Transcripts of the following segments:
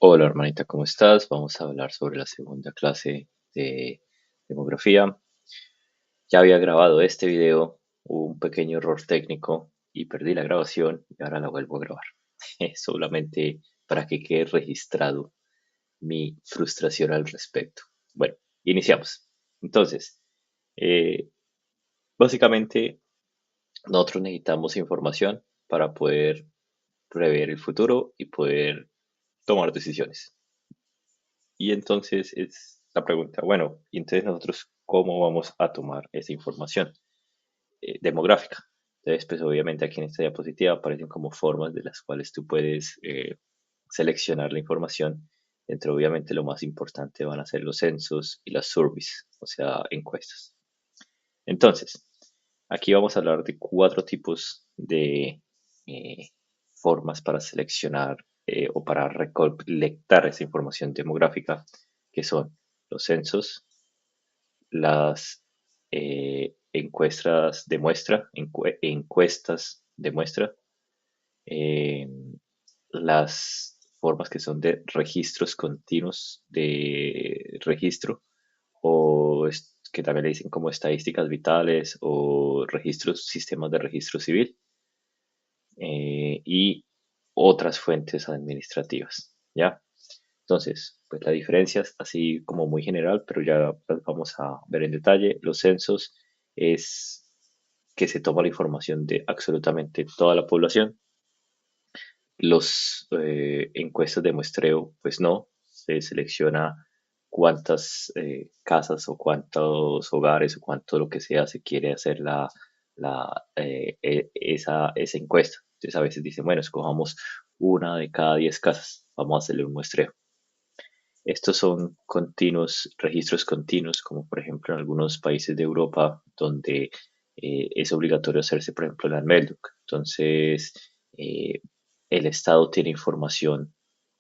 Hola hermanita, ¿cómo estás? Vamos a hablar sobre la segunda clase de demografía. Ya había grabado este video, hubo un pequeño error técnico y perdí la grabación y ahora la vuelvo a grabar. Solamente para que quede registrado mi frustración al respecto. Bueno, iniciamos. Entonces, eh, básicamente nosotros necesitamos información para poder prever el futuro y poder tomar decisiones. Y entonces es la pregunta, bueno, y entonces nosotros, ¿cómo vamos a tomar esa información demográfica? Entonces, pues obviamente aquí en esta diapositiva aparecen como formas de las cuales tú puedes seleccionar la información. Entre obviamente lo más importante van a ser los censos y las surveys, o sea, encuestas. Entonces, aquí vamos a hablar de cuatro tipos de eh, formas para seleccionar o para recolectar esa información demográfica, que son los censos, las encuestas de muestra, encuestas de muestra, eh, las formas que son de registros continuos de registro que también le dicen como estadísticas vitales o registros, sistemas de registro civil y otras fuentes administrativas, ¿ya? Entonces, pues la diferencia es así como muy general, pero ya las vamos a ver en detalle. Los censos es que se toma la información de absolutamente toda la población. Los encuestas de muestreo, pues no, se selecciona cuántas casas o cuántos hogares o cuánto lo que sea se quiere hacer esa encuesta. Entonces a veces dicen, bueno, escojamos una de cada 10 casas, vamos a hacerle un muestreo. Estos son continuos, registros continuos, como por ejemplo en algunos países de Europa donde es obligatorio hacerse, por ejemplo, la Anmeldung. Entonces, eh, el Estado tiene información,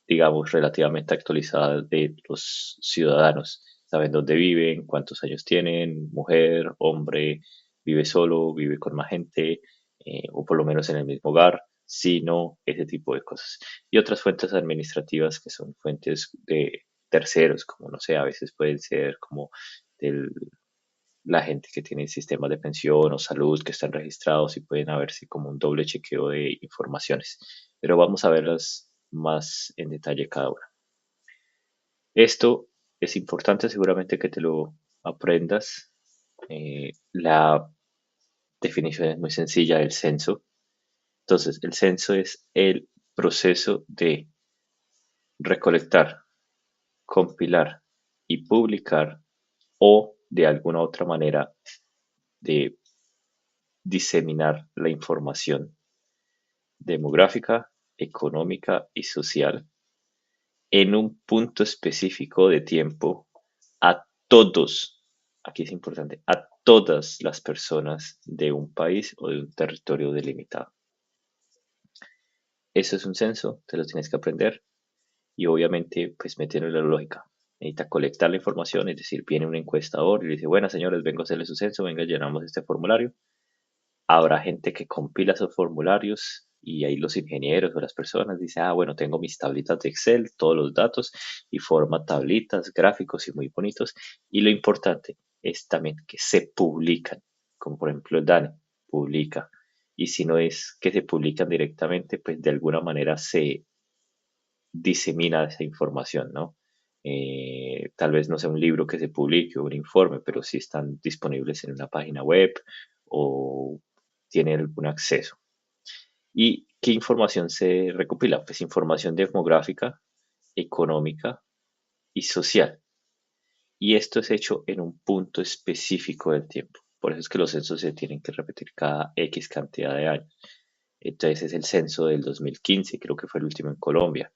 digamos, relativamente actualizada de los ciudadanos. Saben dónde viven, cuántos años tienen, mujer, hombre, vive solo, vive con más gente, o por lo menos en el mismo hogar, si no, ese tipo de cosas. Y otras fuentes administrativas que son fuentes de terceros, como no sé, a veces pueden ser como del, la gente que tiene sistemas de pensión o salud que están registrados y pueden haberse como un doble chequeo de informaciones. Pero vamos a verlas más en detalle cada una. Esto es importante seguramente que te lo aprendas. La definición es muy sencilla del censo. Entonces, el censo es el proceso de recolectar, compilar y publicar o de alguna otra manera de diseminar la información demográfica, económica y social en un punto específico de tiempo a todos, aquí es importante, a todas las personas de un país o de un territorio delimitado. Eso es un censo, te lo tienes que aprender y obviamente pues metiendo la lógica. Necesita colectar la información, es decir, viene un encuestador y le dice, buenas señores, vengo a hacerle su censo, venga, llenamos este formulario. Habrá gente que compila esos formularios y ahí los ingenieros o las personas dicen, ah, bueno, tengo mis tablitas de Excel, todos los datos y forma tablitas, gráficos y muy bonitos. Y lo importante es también que se publican, como por ejemplo el DANE publica. Y si no es que se publican directamente, pues de alguna manera se disemina esa información, ¿no? Tal vez no sea un libro que se publique o un informe, pero sí están disponibles en una página web o tienen algún acceso. ¿Y qué información se recopila? Pues información demográfica, económica y social. Y esto es hecho en un punto específico del tiempo. Por eso es que los censos se tienen que repetir cada X cantidad de años. Entonces es el censo del 2015, creo que fue el último en Colombia.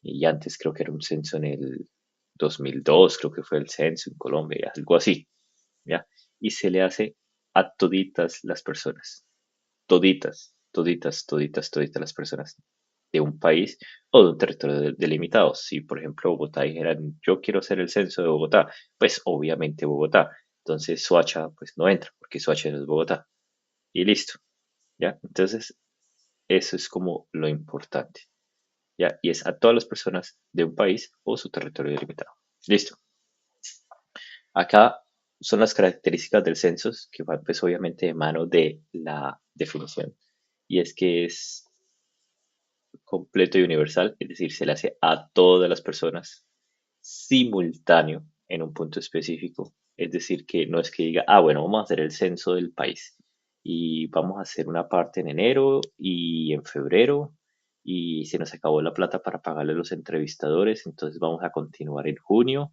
Y antes creo que era un censo en el 2002, creo que fue el censo en Colombia, algo así, ¿ya? Y se le hace a toditas las personas, toditas las personas de un país o de un territorio delimitado. Si, por ejemplo, Bogotá dijeran, yo quiero hacer el censo de Bogotá, pues obviamente Bogotá. Entonces Soacha, pues no entra, porque Soacha no es Bogotá. Y listo, ¿ya? Entonces, eso es como lo importante. ¿ya? Y es a todas las personas de un país o su territorio delimitado. Listo. Acá son las características del censo que van pues obviamente de mano de la definición. Y es que es completo y universal, es decir, se le hace a todas las personas simultáneo en un punto específico. Es decir, que no es que diga, ah, bueno, vamos a hacer el censo del país y vamos a hacer una parte en enero y en febrero y se nos acabó la plata para pagarle a los entrevistadores, entonces vamos a continuar en junio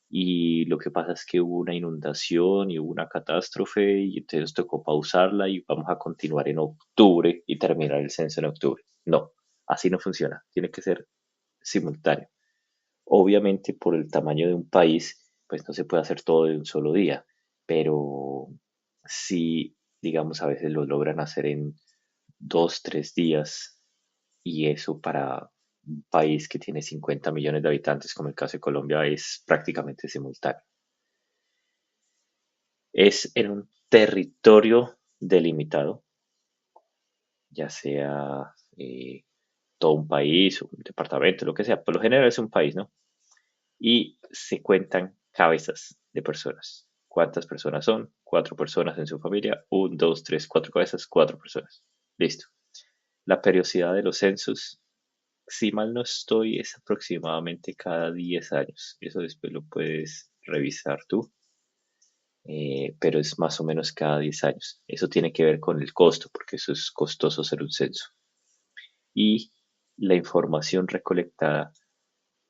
y lo que pasa es que hubo una inundación y hubo una catástrofe y entonces tocó pausarla y vamos a continuar en octubre y terminar el censo en octubre. No, así no funciona, tiene que ser simultáneo. Obviamente por el tamaño de un país, pues no se puede hacer todo de un solo día, pero sí, digamos, a veces lo logran hacer en 2, 3 días y eso para un país que tiene 50 millones de habitantes, como el caso de Colombia, es prácticamente simultáneo. Es en un territorio delimitado, ya sea todo un país, un departamento, lo que sea. Por lo general es un país, ¿no? Y se cuentan cabezas de personas. ¿Cuántas personas son? 4 personas en su familia. 1, 2, 3, 4 cabezas, 4 personas. Listo. La periodicidad de los censos, si mal no estoy, es aproximadamente cada 10 años. Eso después lo puedes revisar tú, pero es más o menos cada 10 años. Eso tiene que ver con el costo, porque eso es costoso hacer un censo. Y la información recolectada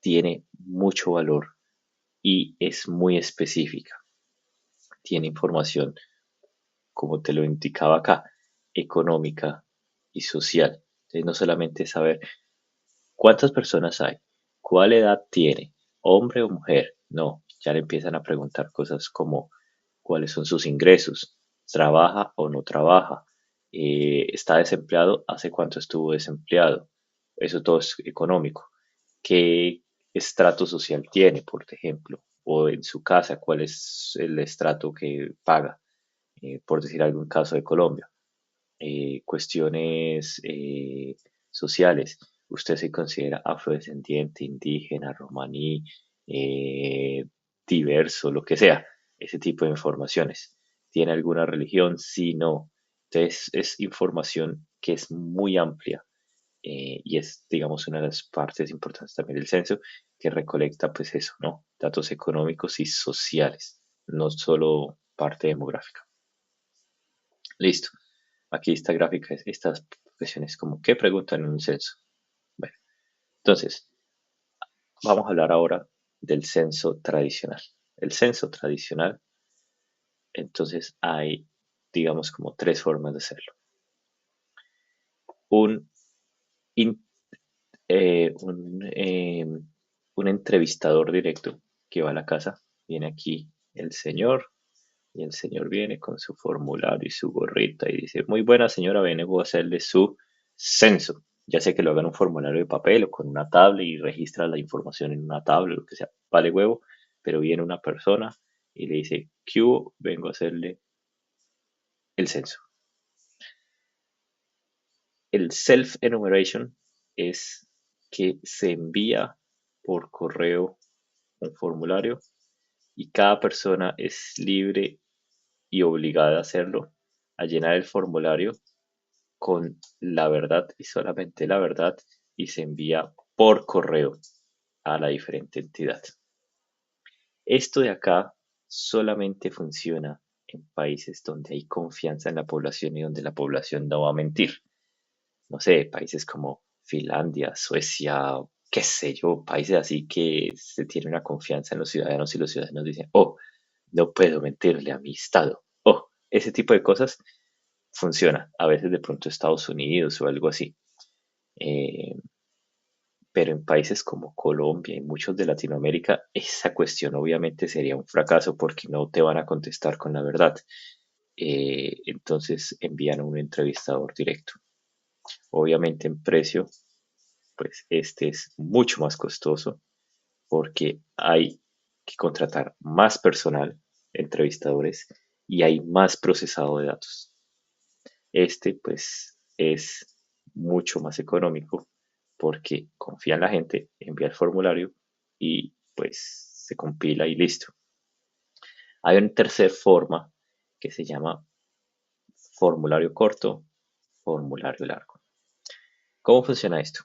tiene mucho valor y es muy específica. Tiene información, como te lo indicaba acá, económica y social. Entonces, no solamente saber cuántas personas hay, cuál edad tiene, hombre o mujer. No, ya le empiezan a preguntar cosas como cuáles son sus ingresos, trabaja o no trabaja, está desempleado, hace cuánto estuvo desempleado. Eso todo es económico. ¿Qué estrato social tiene, por ejemplo? O en su casa, cuál es el estrato que paga, por decir algún caso de Colombia. Cuestiones sociales. Usted se considera afrodescendiente, indígena, romaní, eh, diverso, lo que sea. Ese tipo de informaciones. ¿Tiene alguna religión? Sí, no. Entonces es información que es muy amplia y es, digamos, una de las partes importantes también del censo que recolecta, pues eso, ¿no? Datos económicos y sociales, no solo parte demográfica. Listo. Aquí esta gráfica, estas profesiones como ¿qué preguntan en un censo? Bueno, entonces, vamos a hablar ahora del censo tradicional. El censo tradicional, entonces hay, digamos, como tres formas de hacerlo. Un, in- eh, un, eh, un entrevistador directo que va a la casa, viene aquí el señor, y el señor viene con su formulario y su gorrita y dice, muy buena señora, vengo a hacerle su censo. Ya sé que lo hagan en un formulario de papel o con una tabla y registra la información en una tabla, lo que sea, vale huevo, pero viene una persona y le dice, ¿qué hubo? Vengo a hacerle el censo. El self-enumeration es que se envía por correo un formulario y cada persona es libre y obligada a hacerlo, a llenar el formulario con la verdad y solamente la verdad y se envía por correo a la diferente entidad. Esto de acá solamente funciona en países donde hay confianza en la población y donde la población no va a mentir. No sé, países como Finlandia, Suecia, qué sé yo, países así que se tiene una confianza en los ciudadanos y los ciudadanos dicen, oh, no puedo mentirle a mi estado. Oh, ese tipo de cosas funciona. A veces de pronto Estados Unidos o algo así. Eh, pero en países como Colombia y muchos de Latinoamérica, esa cuestión obviamente sería un fracaso porque no te van a contestar con la verdad. Entonces envían a un entrevistador directo. Obviamente en precio, pues este es mucho más costoso porque hay que contratar más personal, entrevistadores, y hay más procesado de datos. Este pues es mucho más económico porque confía en la gente, envía el formulario y pues se compila y listo. Hay una tercera forma que se llama formulario corto, formulario largo. ¿Cómo funciona esto?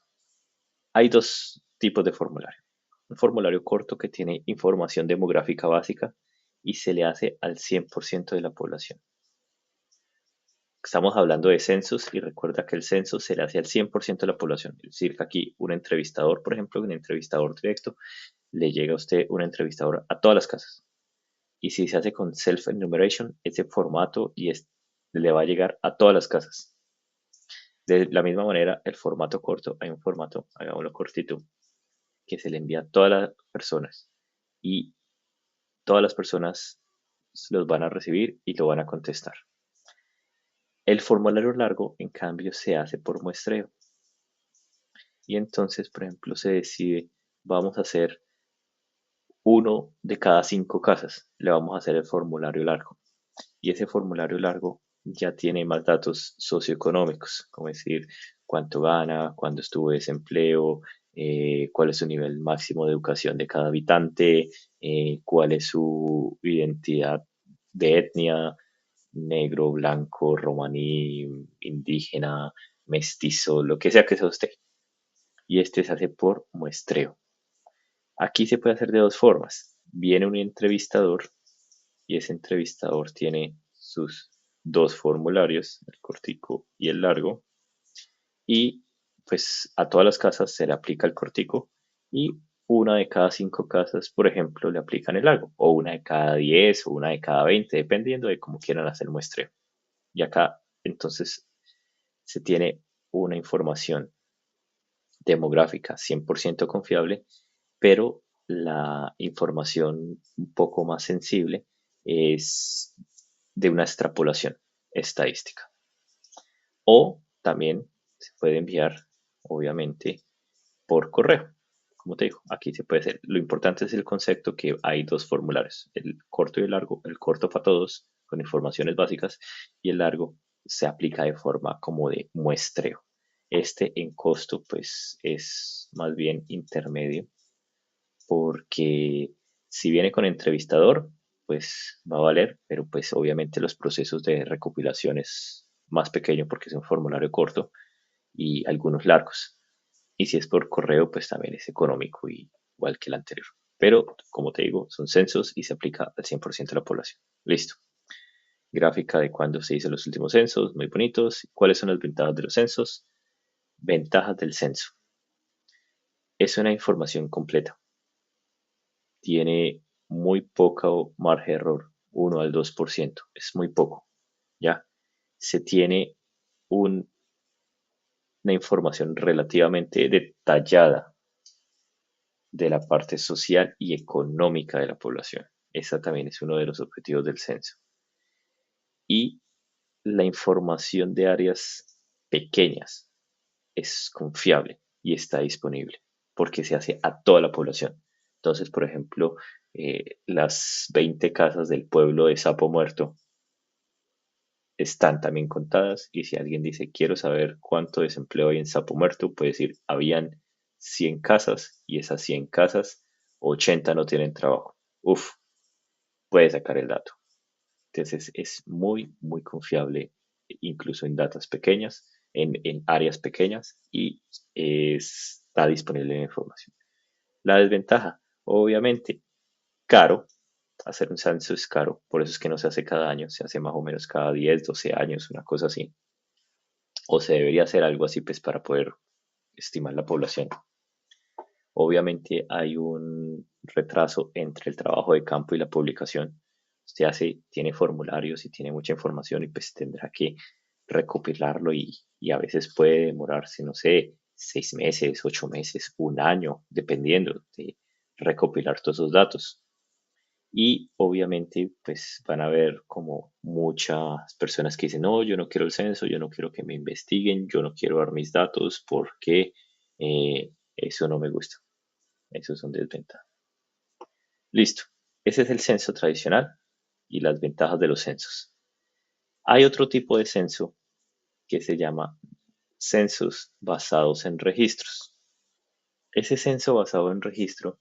Hay dos tipos de formulario. Un formulario corto que tiene información demográfica básica y se le hace al 100% de la población. Estamos hablando de censos y recuerda que el censo se le hace al 100% de la población. Es decir, que aquí un entrevistador, por ejemplo, un entrevistador directo, le llega a usted un entrevistador a todas las casas. Y si se hace con self-enumeration, ese formato le va a llegar a todas las casas. De la misma manera, el formato corto, hay un formato, hagámoslo cortito, que se le envía a todas las personas y todas las personas los van a recibir y lo van a contestar. El formulario largo, en cambio, se hace por muestreo. Y entonces, por ejemplo, se decide, vamos a hacer uno de cada 5 casas, le vamos a hacer el formulario largo. Y ese formulario largo ya tiene más datos socioeconómicos, como decir cuánto gana, cuándo estuvo de desempleo, cuál es su nivel máximo de educación de cada habitante, cuál es su identidad de etnia, negro, blanco, romaní, indígena, mestizo, lo que sea que sea usted. Y este se hace por muestreo. Aquí se puede hacer de dos formas. Viene un entrevistador y ese entrevistador tiene sus dos formularios, el cortico y el largo, y pues a todas las casas se le aplica el cortico y una de cada 5 casas, por ejemplo, le aplican el largo, o una de cada 10 o una de cada 20, dependiendo de cómo quieran hacer el muestreo. Y acá entonces se tiene una información demográfica 100% confiable, pero la información un poco más sensible es de una extrapolación estadística. O también se puede enviar, obviamente, por correo. Como te digo, aquí se puede hacer. Lo importante es el concepto que hay dos formularios, el corto y el largo. El corto para todos, con informaciones básicas, y el largo se aplica de forma como de muestreo. Este en costo, pues, es más bien intermedio, porque si viene con entrevistador, pues va a valer, pero pues obviamente los procesos de recopilación es más pequeño porque es un formulario corto y algunos largos. Y si es por correo, pues también es económico y igual que el anterior. Pero, como te digo, son censos y se aplica al 100% de la población. Listo. Gráfica de cuándo se hizo los últimos censos, muy bonitos. ¿Cuáles son las ventajas de los censos? Ventajas del censo. Es una información completa. Tiene muy poco margen de error, 1 al 2%. Es muy poco, ¿ya? Se tiene una información relativamente detallada de la parte social y económica de la población. Esa también es uno de los objetivos del censo. Y la información de áreas pequeñas es confiable y está disponible porque se hace a toda la población. Entonces, por ejemplo, las 20 casas del pueblo de Sapo Muerto están también contadas y si alguien dice quiero saber cuánto desempleo hay en Sapo Muerto, puede decir habían 100 casas y esas 100 casas, 80 no tienen trabajo. Uf, puede sacar el dato. Entonces es muy, muy confiable, incluso en datas pequeñas, en áreas pequeñas y está disponible la información. La desventaja, obviamente, caro. Hacer un censo es caro, por eso es que no se hace cada año, se hace más o menos cada 10, 12 años, una cosa así. O se debería hacer algo así pues para poder estimar la población. Obviamente hay un retraso entre el trabajo de campo y la publicación. Usted tiene formularios y tiene mucha información y pues tendrá que recopilarlo y a veces puede demorarse, no sé, 6 meses, 8 meses, un año, dependiendo de recopilar todos esos datos. Y obviamente pues van a haber como muchas personas que dicen, no, yo no quiero el censo, yo no quiero que me investiguen, yo no quiero dar mis datos porque eso no me gusta. Esos son desventajas. Listo. Ese es el censo tradicional y las ventajas de los censos. Hay otro tipo de censo que se llama censos basados en registros. Ese censo basado en registro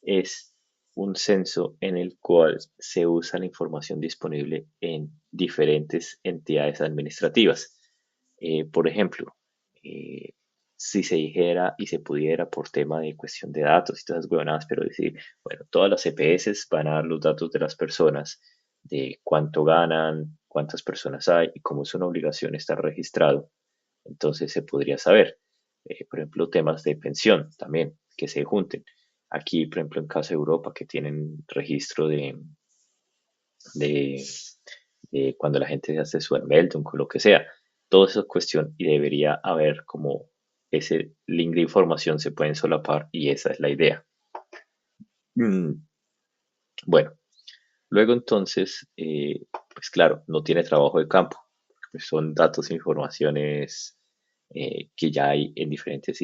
es un censo en el cual se usa la información disponible en diferentes entidades administrativas. Por ejemplo, eh, si se dijera y se pudiera por tema de cuestión de datos y todas esas huevonadas, pero decir, bueno, todas las EPS van a dar los datos de las personas, de cuánto ganan, cuántas personas hay y como es una obligación estar registrado, entonces se podría saber. Por ejemplo, temas de pensión también, que se junten. Aquí, por ejemplo, en caso de Europa, que tienen registro de, de cuando la gente hace su Meldon, con lo que sea. Todo eso es cuestión y debería haber como ese link de información se pueden solapar y esa es la idea. Mm, bueno, luego entonces, pues claro, no tiene trabajo de campo, pues son datos e informaciones que ya hay en diferentes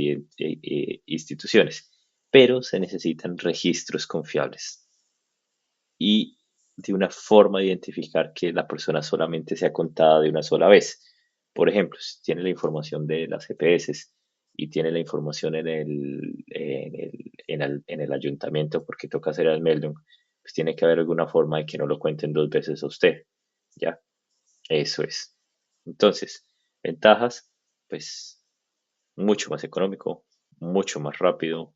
instituciones, pero se necesitan registros confiables y de una forma de identificar que la persona solamente sea contada de una sola vez. Por ejemplo, si tiene la información de las EPS y tiene la información en el ayuntamiento porque toca hacer el meldum, pues tiene que haber alguna forma de que no lo cuenten dos veces a usted. ¿Ya? Eso es. Entonces, ventajas, pues mucho más económico, mucho más rápido,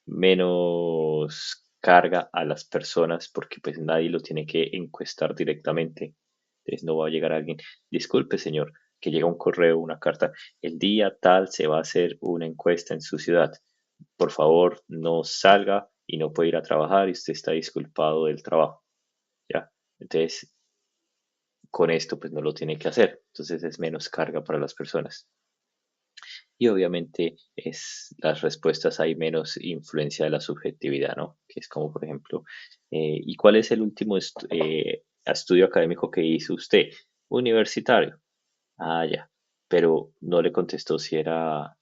menos carga a las personas porque pues nadie lo tiene que encuestar directamente. Entonces no va a llegar alguien, disculpe señor, que llega un correo, una carta, el día tal se va a hacer una encuesta en su ciudad. Por favor, no salga y no puede ir a trabajar y usted está disculpado del trabajo. ¿Ya? Entonces, con esto pues no lo tiene que hacer. Entonces es menos carga para las personas. Y obviamente es las respuestas hay menos influencia de la subjetividad, ¿no? Que es como, por ejemplo, ¿y cuál es el último estudio académico que hizo usted? Universitario. Ah, ya. Pero no le contestó si era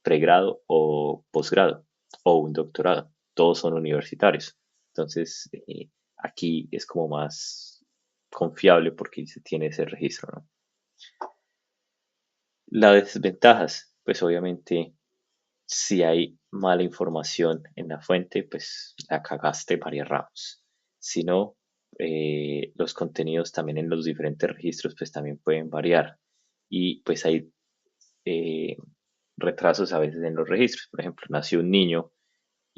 pregrado o posgrado o un doctorado. Todos son universitarios. Entonces, aquí es como más confiable porque se tiene ese registro, ¿no? Las desventajas, pues obviamente si hay mala información en la fuente, pues la cagaste varias ramos. Si no, los contenidos también en los diferentes registros, pues también pueden variar. Y pues hay eh, retrasos a veces en los registros. Por ejemplo, nació un niño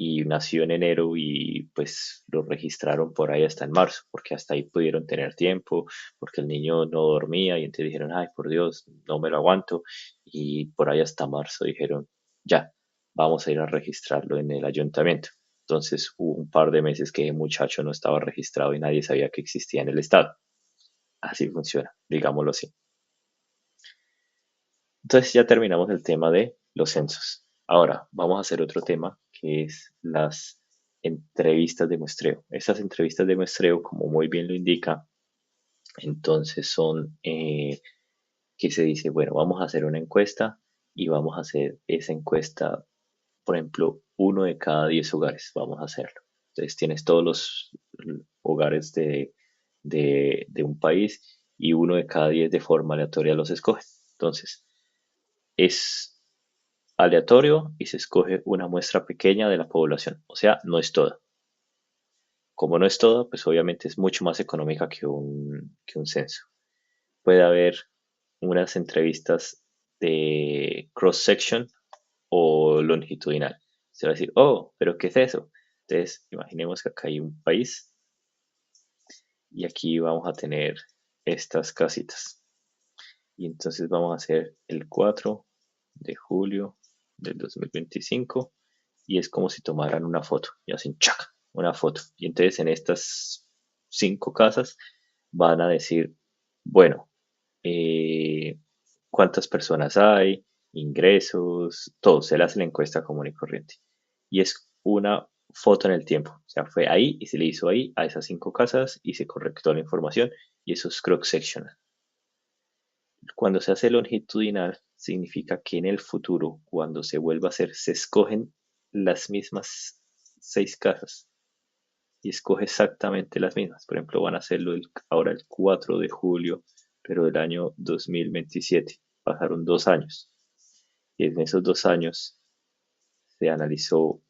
y nació en enero y pues lo registraron por ahí hasta en marzo, porque hasta ahí pudieron tener tiempo, porque el niño no dormía y entonces dijeron, ay, por Dios, no me lo aguanto. Y por ahí hasta marzo dijeron, ya, vamos a ir a registrarlo en el ayuntamiento. Entonces hubo un par de meses que el muchacho no estaba registrado y nadie sabía que existía en el estado. Así funciona, digámoslo así. Entonces ya terminamos el tema de los censos. Ahora vamos a hacer otro tema que es las entrevistas de muestreo. Estas entrevistas de muestreo, como muy bien lo indica, entonces son que se dice, bueno, vamos a hacer una encuesta y vamos a hacer esa encuesta, por ejemplo, uno de cada 10 hogares, vamos a hacerlo. Entonces tienes todos los hogares de un país y uno de cada 10 de forma aleatoria los escoge. Entonces, es aleatorio y se escoge una muestra pequeña de la población, o sea, no es toda. Como no es toda, pues obviamente es mucho más económica que un censo. Puede haber unas entrevistas de cross-section o longitudinal. Se va a decir, oh, pero ¿qué es eso? Entonces, imaginemos que acá hay un país y aquí vamos a tener estas casitas. Y entonces vamos a hacer el 4 de julio del 2025 y es como si tomaran una foto y hacen chac, una foto. Y entonces en estas 5 casas van a decir, bueno, eh, cuántas personas hay, ingresos, todo, se le hace la encuesta común y corriente. Y es una foto en el tiempo, o sea, fue ahí y se le hizo ahí a esas 5 casas y se correctó la información y eso es cross-sectional. Cuando se hace longitudinal, significa que en el futuro, cuando se vuelva a hacer, se escogen las mismas 6 casas y escoge exactamente las mismas. Por ejemplo, van a hacerlo ahora el 4 de julio, pero del año 2027. Pasaron 2 años. Y en esos 2 años se analizó,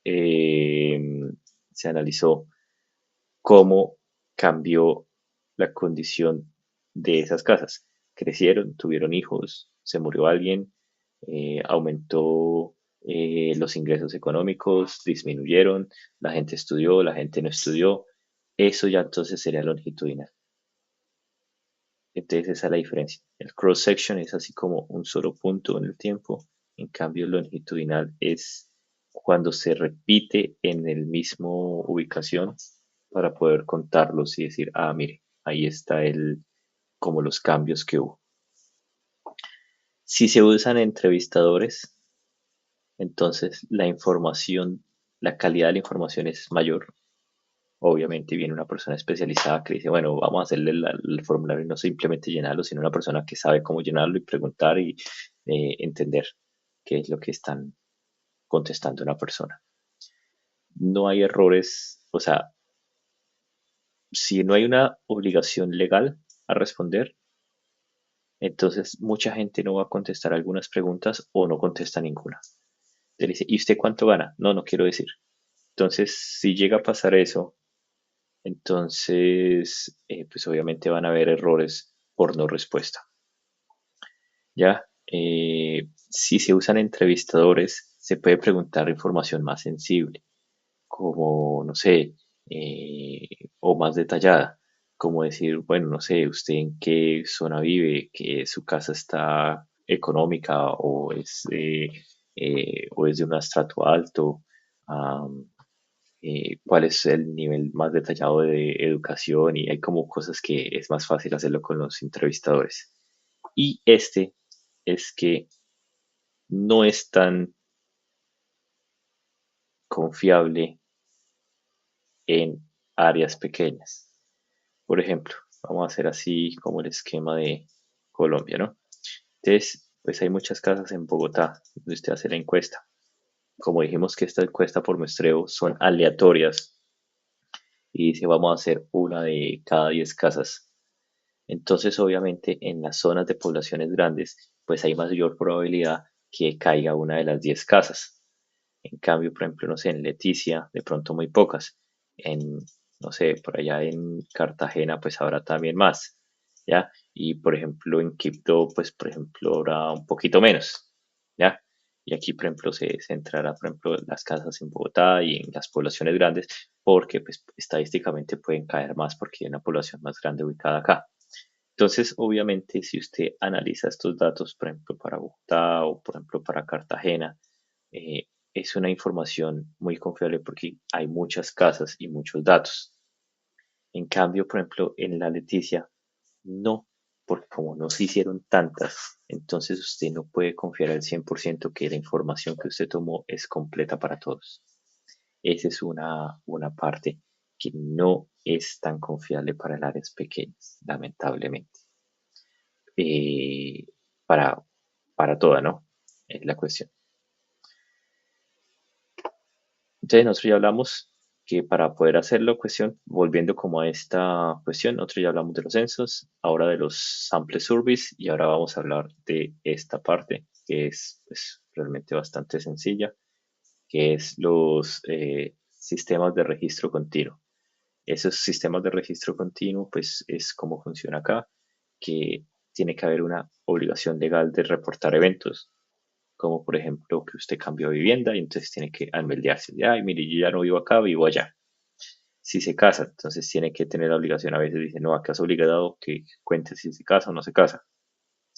eh, se analizó cómo cambió la condición de esas casas. Crecieron, tuvieron hijos, se murió alguien, aumentó los ingresos económicos, disminuyeron, la gente estudió, la gente no estudió. Eso ya entonces sería longitudinal. Entonces esa es la diferencia. El cross-section es así como un solo punto en el tiempo. En cambio, el longitudinal es cuando se repite en el mismo ubicación para poder contarlos y decir, ah, mire, ahí está como los cambios que hubo. Si se usan entrevistadores, entonces la información, la calidad de la información es mayor. Obviamente viene una persona especializada que dice, bueno, vamos a hacerle el formulario y no simplemente llenarlo, sino una persona que sabe cómo llenarlo y preguntar y entender qué es lo que están contestando una persona. No hay errores, o sea, si no hay una obligación legal a responder, entonces mucha gente no va a contestar algunas preguntas o no contesta ninguna. Te dice, ¿y usted cuánto gana? No, no quiero decir. Entonces, si llega a pasar eso, entonces, pues obviamente van a haber errores por no respuesta. ¿Ya? Si se usan entrevistadores, se puede preguntar información más sensible, como, no sé, o más detallada, como decir, bueno, no sé, usted en qué zona vive, que su casa está económica o es de un estrato alto, cuál es el nivel más detallado de educación y hay como cosas que es más fácil hacerlo con los entrevistadores. Y este es que no es tan confiable en áreas pequeñas. Por ejemplo, vamos a hacer así como el esquema de Colombia, ¿no? Entonces, pues hay muchas casas en Bogotá donde usted hace la encuesta. Como dijimos que esta encuesta por muestreo son aleatorias y dice vamos a hacer una de cada 10 casas. Entonces, obviamente, en las zonas de poblaciones grandes, pues hay mayor probabilidad que caiga una de las 10 casas. En cambio, por ejemplo, no sé, en Leticia, de pronto muy pocas. En, no sé, por allá en Cartagena, pues habrá también más, ¿ya? Y, por ejemplo, en Quibdó, pues, por ejemplo, habrá un poquito menos, ¿ya? Y aquí, por ejemplo, se centrará, por ejemplo, las casas en Bogotá y en las poblaciones grandes, porque, pues, estadísticamente pueden caer más porque hay una población más grande ubicada acá. Entonces, obviamente, si usted analiza estos datos, por ejemplo, para Bogotá o, por ejemplo, para Cartagena, es una información muy confiable porque hay muchas casas y muchos datos. En cambio, por ejemplo, en la Leticia, no, porque como no se hicieron tantas, entonces usted no puede confiar al 100% que la información que usted tomó es completa para todos. Esa es una parte que no es tan confiable para las áreas pequeñas, lamentablemente. eh, para, para toda, ¿no? Es la cuestión. Entonces nosotros ya hablamos que para poder hacerlo, cuestión, volviendo como a esta cuestión, nosotros ya hablamos de los censos, ahora de los sample surveys y ahora vamos a hablar de esta parte que es pues, realmente bastante sencilla, que es los sistemas de registro continuo. Esos sistemas de registro continuo, pues es como funciona acá, que tiene que haber una obligación legal de reportar eventos, como por ejemplo que usted cambió de vivienda y entonces tiene que almeldearse. Ay, mire, yo ya no vivo acá, vivo allá. Si se casa, entonces tiene que tener la obligación. A veces dice, no, acá es obligado que cuente si se casa o no se casa.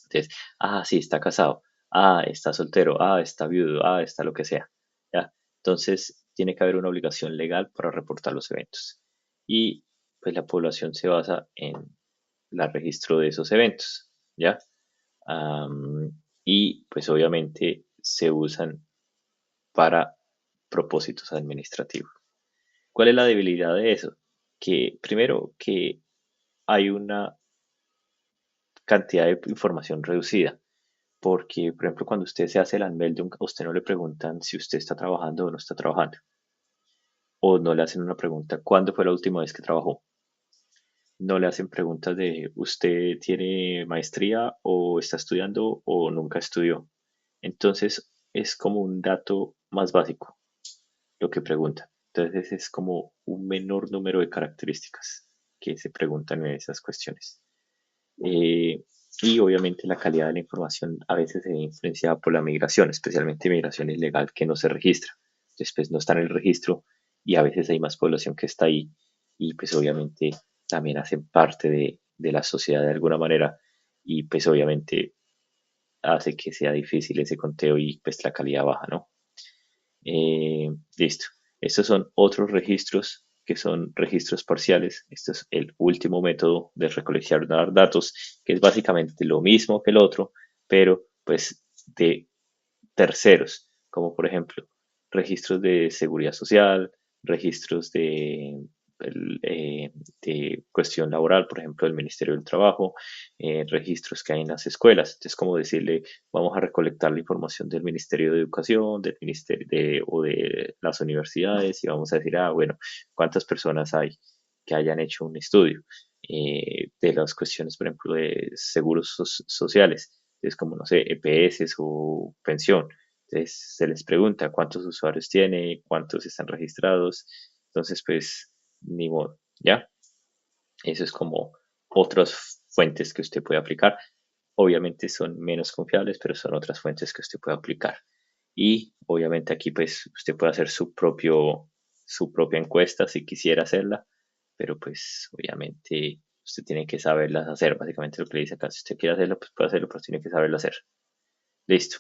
Entonces, ah, sí, está casado. Ah, está soltero. Ah, está viudo. Ah, está lo que sea. ¿Ya? Entonces, tiene que haber una obligación legal para reportar los eventos. Y pues la población se basa en el registro de esos eventos. ¿Ya? Am, y pues obviamente se usan para propósitos administrativos. ¿Cuál es la debilidad de eso? Que primero que hay una cantidad de información reducida, porque por ejemplo cuando usted se hace el Anmeldung, a usted no le preguntan si usted está trabajando o no está trabajando, o no le hacen una pregunta, ¿cuándo fue la última vez que trabajó? No le hacen preguntas de usted tiene maestría o está estudiando o nunca estudió. Entonces, es como un dato más básico lo que pregunta. Entonces es como un menor número de características que se preguntan en esas cuestiones. Eh, y obviamente la calidad de la información a veces se ve influenciada por la migración, especialmente migración ilegal que no se registra. Después no está en el registro y a veces hay más población que está ahí y pues obviamente también hacen parte de la sociedad de alguna manera y pues obviamente hace que sea difícil ese conteo y pues la calidad baja, ¿no? Listo. Estos son otros registros que son registros parciales. Este es el último método de recolectar datos, que es básicamente lo mismo que el otro, pero pues de terceros, como por ejemplo registros de seguridad social, registros de cuestión laboral, por ejemplo, del Ministerio del Trabajo, registros que hay en las escuelas. Entonces, como decirle, vamos a recolectar la información del Ministerio de Educación, del Ministerio o de las universidades y vamos a decir, bueno, ¿cuántas personas hay que hayan hecho un estudio? De las cuestiones, por ejemplo, de seguros sociales, es como, no sé, EPS o pensión. Entonces se les pregunta cuántos usuarios tiene, cuántos están registrados. Entonces, pues, ni modo, ¿ya? Eso es como otras fuentes que usted puede aplicar. Obviamente son menos confiables, pero son otras fuentes que usted puede aplicar. Y obviamente aquí, pues, usted puede hacer su propia encuesta si quisiera hacerla, pero pues, obviamente, usted tiene que saberlas hacer. Básicamente lo que le dice acá, si usted quiere hacerlo, pues puede hacerlo, pero tiene que saberlo hacer. Listo.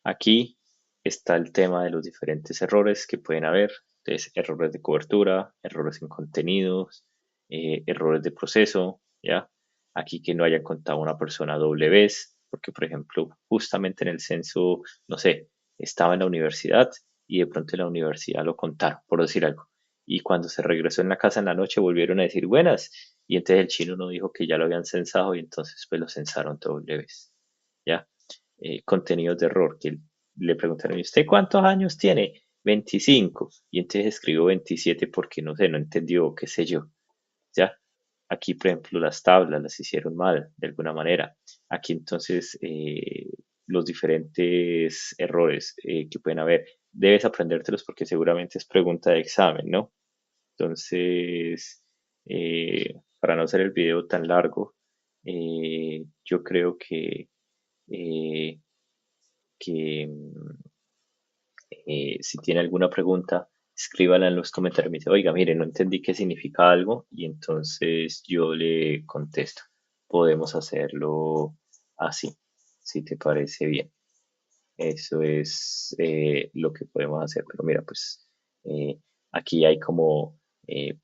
Aquí está el tema de los diferentes errores que pueden haber. Entonces, errores de cobertura, errores en contenidos, errores de proceso, ¿ya? Aquí que no hayan contado una persona doble vez, porque por ejemplo, justamente en el censo, no sé, estaba en la universidad y de pronto en la universidad lo contaron, por decir algo. Y cuando se regresó en la casa en la noche volvieron a decir buenas. Y entonces el chino no dijo que ya lo habían censado y entonces pues lo censaron doble vez, ¿ya? Contenidos de error, que le preguntaron, ¿y usted cuántos años tiene? 25. Y entonces escribió 27 porque no sé, no entendió, qué sé yo. ¿Ya? Aquí, por ejemplo, las tablas las hicieron mal, de alguna manera. Aquí entonces los diferentes errores que pueden haber, debes aprendértelos porque seguramente es pregunta de examen, ¿no? Entonces, para no hacer el video tan largo, yo creo eh, que si tiene alguna pregunta, escríbala en los comentarios. Me dice, oiga, mire, no entendí qué significa algo y entonces yo le contesto. Podemos hacerlo así, si te parece bien. Eso es lo que podemos hacer. Pero mira, pues aquí hay como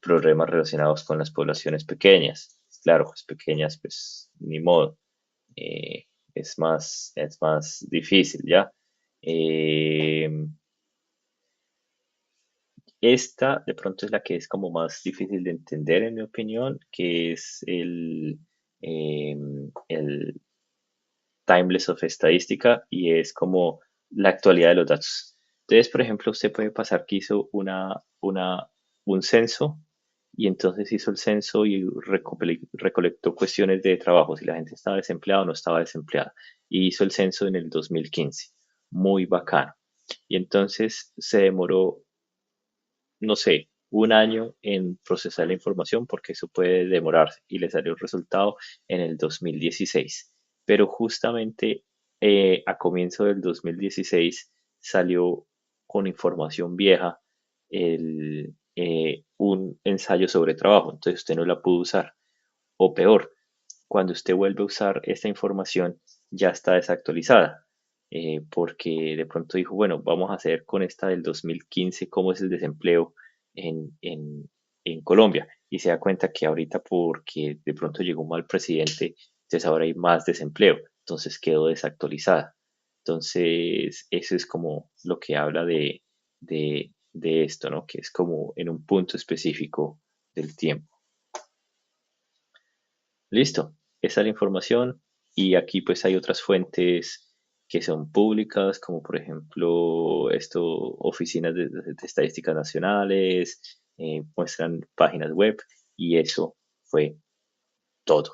problemas relacionados con las poblaciones pequeñas. Claro, pues pequeñas, pues ni modo. eh, es más difícil, ¿ya? Eh, esta de pronto es la que es como más difícil de entender en mi opinión, que es el timeless of estadística y es como la actualidad de los datos. Entonces, por ejemplo, usted puede pasar que hizo un censo y entonces hizo el censo y recolectó cuestiones de trabajo, si la gente estaba desempleada o no estaba desempleada. Y hizo el censo en el 2015. Muy bacano. Y entonces se demoró, no sé, un año en procesar la información porque eso puede demorarse y le salió el resultado en el 2016. Pero justamente a comienzo del 2016 salió con información vieja un ensayo sobre trabajo, entonces usted no la pudo usar. O peor, cuando usted vuelve a usar esta información ya está desactualizada, porque de pronto dijo, bueno, vamos a hacer con esta del 2015 cómo es el desempleo en Colombia. Y se da cuenta que ahorita porque de pronto llegó un mal presidente, entonces ahora hay más desempleo, entonces quedó desactualizada. Entonces, eso es como lo que habla de esto, ¿no? Que es como en un punto específico del tiempo. Listo, esa es la información y aquí pues hay otras fuentes que son públicas, como por ejemplo oficinas de estadísticas nacionales, muestran páginas web y eso fue todo.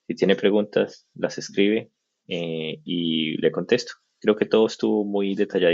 Si tiene preguntas, las escribe y le contesto. Creo que todo estuvo muy detallado.